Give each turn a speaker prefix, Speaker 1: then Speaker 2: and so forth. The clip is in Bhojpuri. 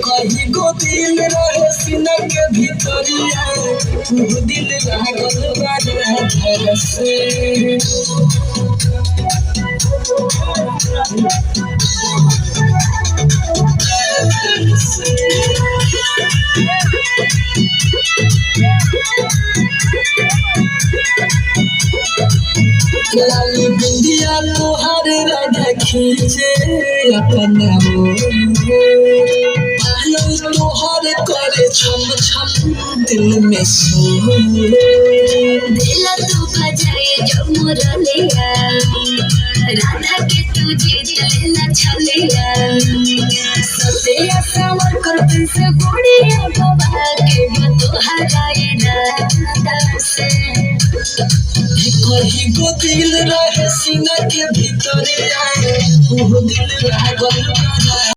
Speaker 1: कहीं गो दिल रहे सीना के भीतरिया तू दिल लागल बारे घर से लाली बिंदिया तोहर राधा खींचे अपना तोहर करे छम छम दिल में सो
Speaker 2: दिल तू बजाए जो मुरलिया राधा के तुझे दिल छलिया सतिया सावर कर से गुड़िया बाबा के तोहराए राधा से
Speaker 1: कहीं गो दिल रहे सीना के भीतर आए तू दिल लागल